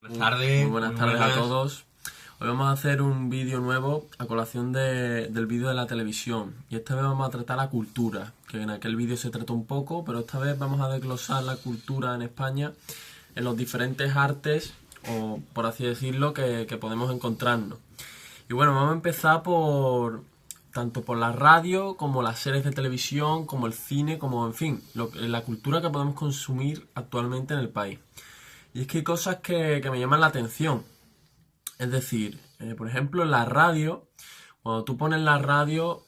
Buenas Muy tardes, buenas muy tardes a buenas. todos. Hoy vamos a hacer un vídeo nuevo a colación del vídeo de la televisión. Y esta vez vamos a tratar la cultura, que en aquel vídeo se trató un poco, pero esta vez vamos a desglosar la cultura en España en los diferentes artes, o por así decirlo, que podemos encontrarnos. Y bueno, vamos a empezar por tanto por la radio, como las series de televisión, como el cine, como en fin, la cultura que podemos consumir actualmente en el país. Y es que hay cosas que me llaman la atención. Es decir, por ejemplo, en la radio, cuando tú pones la radio,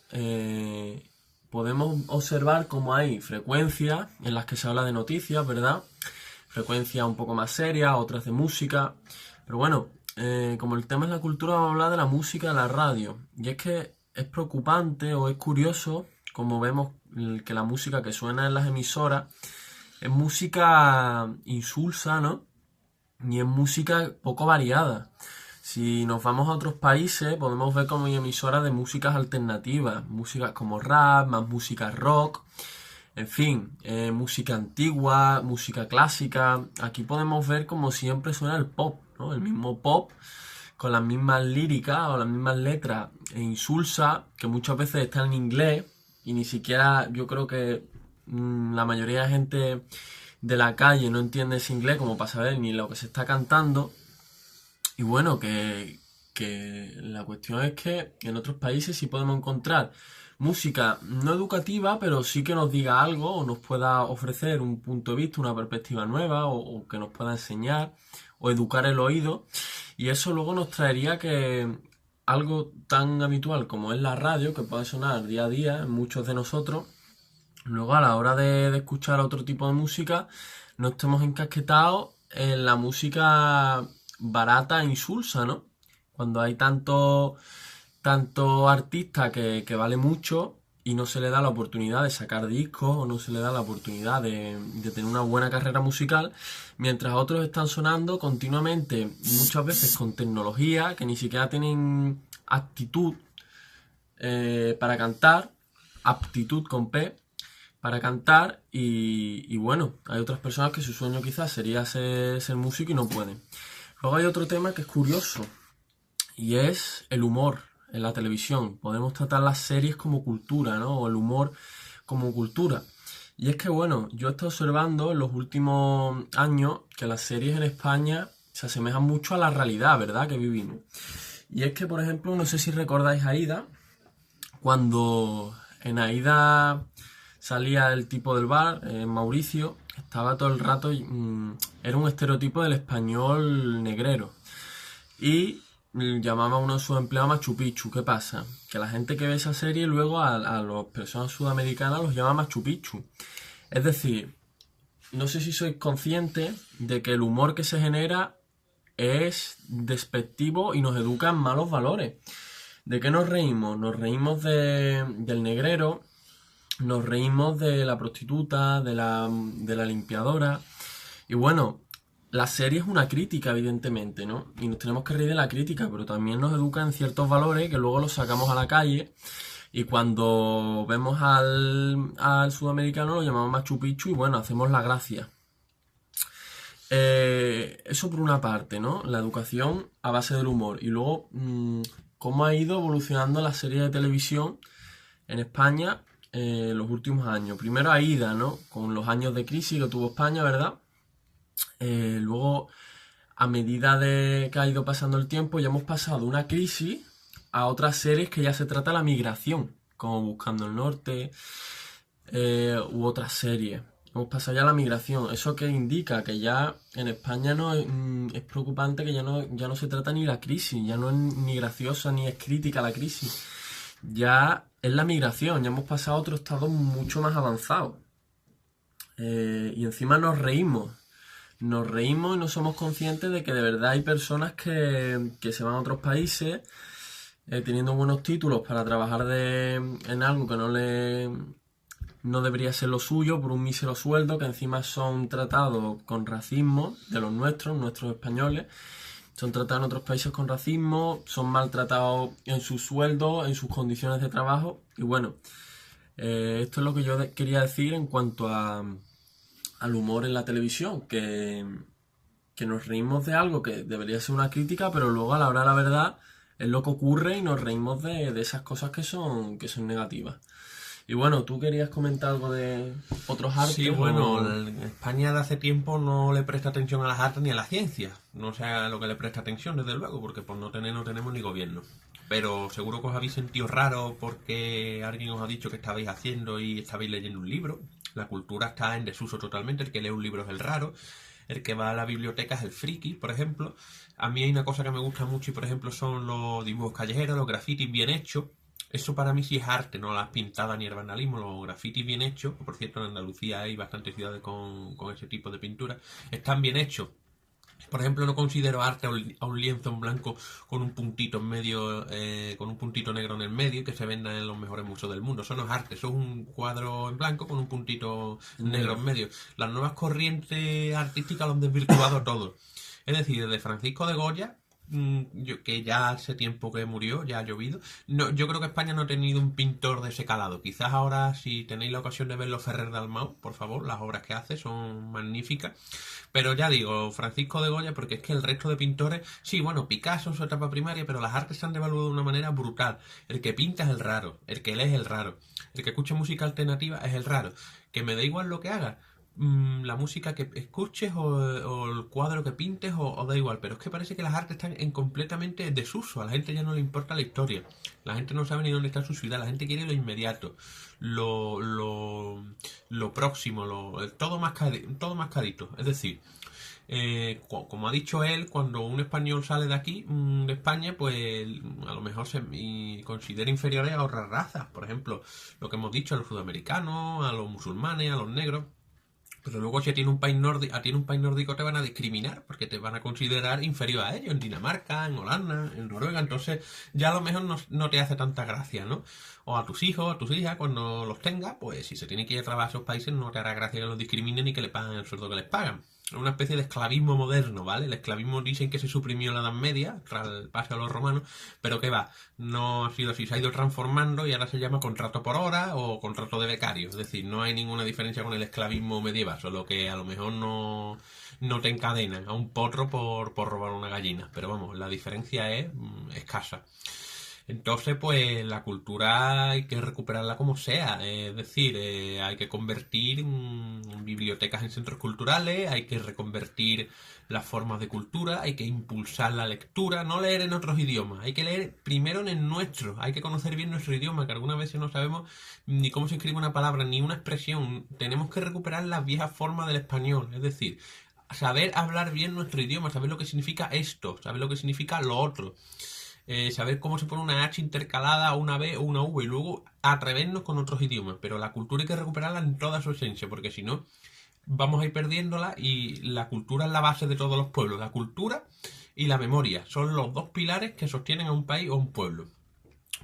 podemos observar cómo hay frecuencias en las que se habla de noticias, ¿verdad? Frecuencias un poco más serias, otras de música. Pero bueno, como el tema es la cultura, vamos a hablar de la música de la radio. Y es que es preocupante o es curioso como vemos que la música que suena en las emisoras es música insulsa, ¿no? Y es música poco variada. Si nos vamos a otros países, podemos ver como hay emisoras de músicas alternativas, músicas como rap, más música rock, en fin, música antigua, música clásica. Aquí podemos ver como siempre suena el pop, ¿no? El mismo pop, con las mismas líricas o las mismas letras e insulsa, que muchas veces está en inglés y ni siquiera yo creo que la mayoría de gente de la calle no entiende ese inglés como para saber ni lo que se está cantando. Y bueno, que la cuestión es que en otros países sí podemos encontrar música no educativa, pero sí que nos diga algo o nos pueda ofrecer un punto de vista, una perspectiva nueva o que nos pueda enseñar o educar el oído. Y eso luego nos traería que algo tan habitual como es la radio, que puede sonar día a día en muchos de nosotros, luego a la hora de escuchar otro tipo de música, no estemos encasquetados en la música barata e insulsa, ¿no? Cuando hay tanto artista que vale mucho y no se le da la oportunidad de sacar discos o no se le da la oportunidad de tener una buena carrera musical, mientras otros están sonando continuamente, muchas veces con tecnología, que ni siquiera tienen actitud para cantar, aptitud con P, para cantar y bueno, hay otras personas que su sueño quizás sería ser músico y no pueden. Luego hay otro tema que es curioso y es el humor en la televisión. Podemos tratar las series como cultura, ¿no? O el humor como cultura. Y es que bueno, yo he estado observando en los últimos años que las series en España se asemejan mucho a la realidad, ¿verdad? Que vivimos. Y es que, por ejemplo, no sé si recordáis a Aida, cuando en Aida salía el tipo del bar, Mauricio, estaba todo el rato, era un estereotipo del español negrero. Y llamaba a uno de sus empleados Machu Picchu. ¿Qué pasa? Que la gente que ve esa serie luego a las personas sudamericanas los llama Machu Picchu. Es decir, no sé si sois conscientes de que el humor que se genera es despectivo y nos educa en malos valores. ¿De qué nos reímos? Nos reímos del negrero, nos reímos de la prostituta, de la limpiadora. Y bueno, la serie es una crítica, evidentemente, ¿no? Y nos tenemos que reír de la crítica, pero también nos educa en ciertos valores que luego los sacamos a la calle. Y cuando vemos al sudamericano lo llamamos Machu Picchu y bueno, hacemos la gracia. Eso por una parte, ¿no? La educación a base del humor. Y luego, cómo ha ido evolucionando la serie de televisión en España en los últimos años. Primero Aida, ¿no? Con los años de crisis que tuvo España, ¿verdad? Luego, a medida de que ha ido pasando el tiempo, ya hemos pasado de una crisis a otras series que ya se trata la migración, como Buscando el Norte, u otras series. Hemos pasado ya a la migración. Eso que indica que ya en España no es preocupante, que ya no se trata ni la crisis, ya no es ni graciosa ni es crítica la crisis. Ya es la migración, ya hemos pasado a otro estado mucho más avanzado. Y encima nos reímos y no somos conscientes de que de verdad hay personas que se van a otros países teniendo buenos títulos para trabajar en algo que no debería ser lo suyo por un mísero sueldo, que encima son tratados con racismo de los nuestros españoles, son tratados en otros países con racismo, son maltratados en sus sueldos, en sus condiciones de trabajo. Y bueno, esto es lo que yo quería decir en cuanto al humor en la televisión, que que nos reímos de algo que debería ser una crítica, pero luego a la hora de la verdad es lo que ocurre y nos reímos de esas cosas que son negativas. Y bueno, ¿tú querías comentar algo de otros artes? Sí, bueno, España de hace tiempo no le presta atención a las artes ni a la ciencia. No sé a lo que le presta atención, desde luego, porque por no tenemos ni gobierno. Pero seguro que os habéis sentido raro porque alguien os ha dicho que estabais haciendo y estabais leyendo un libro. La cultura está en desuso totalmente. El que lee un libro es el raro. El que va a la biblioteca es el friki, por ejemplo. A mí hay una cosa que me gusta mucho y, por ejemplo, son los dibujos callejeros, los grafitis bien hechos. Eso para mí sí es arte, no las pintadas ni el vandalismo, los grafitis bien hechos. Por cierto, en Andalucía hay bastantes ciudades con ese tipo de pintura. Están bien hechos. Por ejemplo, no considero arte a un lienzo en blanco con un puntito en medio, con un puntito negro en el medio que se venda en los mejores museos del mundo. Eso no es arte, eso es un cuadro en blanco con un puntito negro en medio. Las nuevas corrientes artísticas lo han desvirtuado todo. Es decir, desde Francisco de Goya, que ya hace tiempo que murió, ya ha llovido. No, yo creo que España no ha tenido un pintor de ese calado. Quizás ahora, si tenéis la ocasión de verlo, Ferrer Dalmau, por favor, las obras que hace son magníficas. Pero ya digo, Francisco de Goya, porque es que el resto de pintores, sí, bueno, Picasso en su etapa primaria, pero las artes se han devaluado de una manera brutal. El que pinta es el raro, el que lee es el raro, el que escucha música alternativa es el raro. Que me da igual lo que haga. La música que escuches o el cuadro que pintes o da igual, pero es que parece que las artes están en completamente desuso. A la gente ya no le importa la historia, la gente no sabe ni dónde está su ciudad, la gente quiere lo inmediato, lo próximo, todo mascadito. Es decir, como ha dicho él, cuando un español sale de aquí, de España, pues a lo mejor se considera inferior a otras razas, por ejemplo, lo que hemos dicho, a los sudamericanos, a los musulmanes, a los negros. Pero luego si tiene un país nórdico te van a discriminar porque te van a considerar inferior a ellos, en Dinamarca, en Holanda, en Noruega, entonces ya a lo mejor no te hace tanta gracia, ¿no? O a tus hijos, a tus hijas, cuando los tengas, pues si se tienen que ir a trabajar a esos países no te hará gracia que los discriminen ni que le paguen el sueldo que les pagan. Es una especie de esclavismo moderno, ¿vale? El esclavismo dicen que se suprimió en la Edad Media, tras el paso a los romanos, pero que va, no ha sido así, se ha ido transformando y ahora se llama contrato por hora o contrato de becario. Es decir, no hay ninguna diferencia con el esclavismo medieval, solo que a lo mejor no te encadenan a un potro por robar una gallina, pero vamos, la diferencia es escasa. Entonces, pues la cultura hay que recuperarla como sea, es decir, hay que convertir bibliotecas en centros culturales, hay que reconvertir las formas de cultura, hay que impulsar la lectura, no leer en otros idiomas, hay que leer primero en el nuestro, hay que conocer bien nuestro idioma, que algunas veces no sabemos ni cómo se escribe una palabra, ni una expresión, tenemos que recuperar las viejas formas del español, es decir, saber hablar bien nuestro idioma, saber lo que significa esto, saber lo que significa lo otro. Saber cómo se pone una H intercalada, una B o una V y luego atrevernos con otros idiomas. Pero la cultura hay que recuperarla en toda su esencia, porque si no, vamos a ir perdiéndola y la cultura es la base de todos los pueblos. La cultura y la memoria son los dos pilares que sostienen a un país o a un pueblo.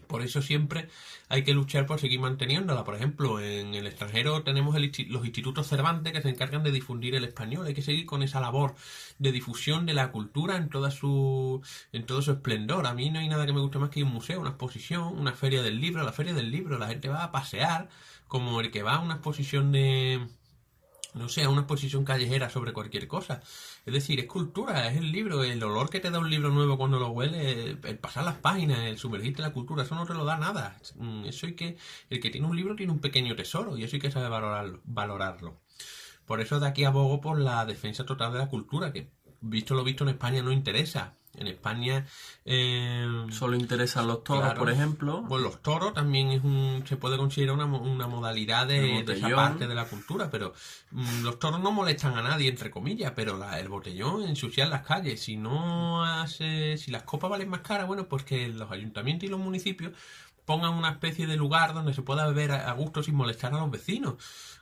Por eso siempre hay que luchar por seguir manteniéndola. Por ejemplo, en el extranjero tenemos los institutos Cervantes que se encargan de difundir el español. Hay que seguir con esa labor de difusión de la cultura en todo su esplendor. A mí no hay nada que me guste más que un museo, una exposición, una feria del libro. La feria del libro, la gente va a pasear como el que va a una exposición no sé, a una exposición callejera sobre cualquier cosa. Es decir, es cultura, es el libro, el olor que te da un libro nuevo cuando lo hueles, el pasar las páginas, el sumergirte en la cultura, eso no te lo da nada. Eso el que tiene un libro tiene un pequeño tesoro y eso hay que saber valorarlo. Por eso de aquí abogo por la defensa total de la cultura, que visto lo visto en España no interesa. En España solo interesan los toros, claro, por ejemplo. Pues los toros también se puede considerar una modalidad de esa parte de la cultura, pero los toros no molestan a nadie, entre comillas, pero el botellón, ensuciar las calles, si las copas valen más caras, bueno, pues que los ayuntamientos y los municipios pongan una especie de lugar donde se pueda beber a gusto sin molestar a los vecinos.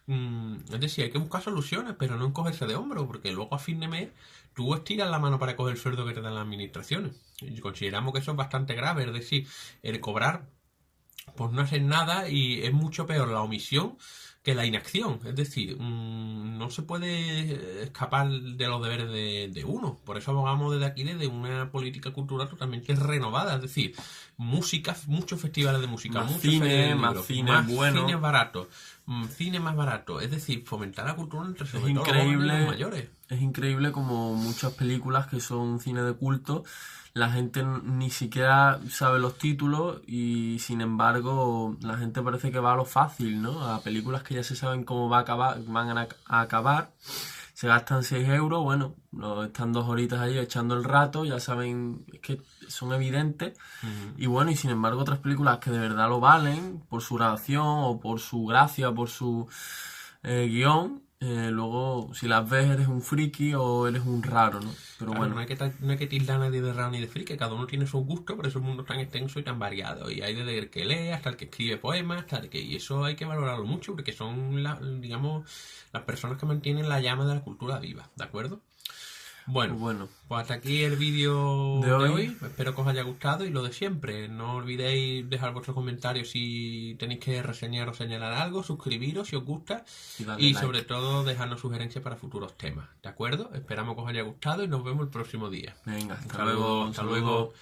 Es decir, hay que buscar soluciones, pero no encogerse de hombros, porque luego a fin de mes tú estiras la mano para coger el sueldo que te dan las administraciones. Y consideramos que eso es bastante grave, es decir, el cobrar pues no hacer nada y es mucho peor la omisión que la inacción. Es decir, no se puede escapar de los deberes de uno. Por eso abogamos desde aquí desde una política cultural totalmente renovada. Es decir, música, muchos festivales de música, más cine bueno, cine barato, cine más barato. Es decir, fomentar la cultura entre sobre todo los mayores. es increíble como muchas películas que son cine de culto, la gente ni siquiera sabe los títulos y sin embargo la gente parece que va a lo fácil, ¿no? A películas que ya se saben cómo va a acabar, a acabar, se gastan 6 euros, bueno, están 2 horitas ahí echando el rato, ya saben, es que son evidentes. Y bueno, y sin embargo otras películas que de verdad lo valen por su grabación o por su gracia, por su guión, luego si las ves eres un friki o eres un raro, ¿no? Pero Claro, bueno, no hay que tildar a nadie de raro ni de friki, cada uno tiene su gusto, por eso el mundo es tan extenso y tan variado. Y hay desde el que lee hasta el que escribe poemas, hasta el que... Y eso hay que valorarlo mucho, porque son, digamos, las personas que mantienen la llama de la cultura viva, ¿de acuerdo? Bueno, pues bueno, pues hasta aquí el vídeo de de hoy. hoy. Espero que os haya gustado y lo de siempre. No olvidéis dejar vuestros comentarios si tenéis que reseñar o señalar algo, suscribiros si os gusta Y darle y like. sobre todo dejarnos sugerencias para futuros temas. ¿De acuerdo? Esperamos que os haya gustado y nos vemos el próximo día. Venga, hasta Hasta luego, luego, un hasta saludo. luego.